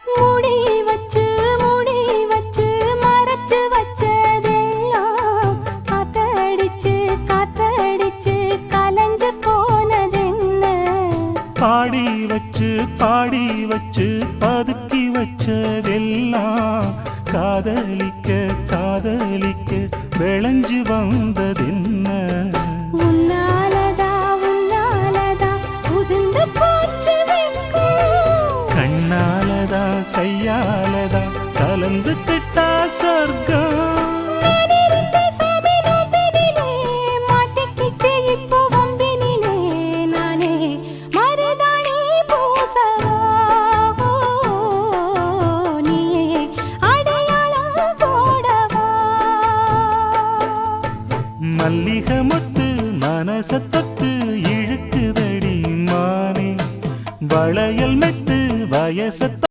மூடி வச்சு மூடி வச்சு மறைச்சு வச்சதெல்லாம் காத்தடிச்சு காத்தடிச்சு கலஞ்சு போனதென்ன பாடி வச்சு பதுக்கி வச்சதெல்லாம் காதலிக்க காதலிக்க விளைஞ்சு வந்ததென்ன உன்னாலதா உன்னாலதா உதிர்ந்து போச்சு வெட்கம் கண்ணாலதா கையாலதா கலந்து கிட்டா சொர்க்கம்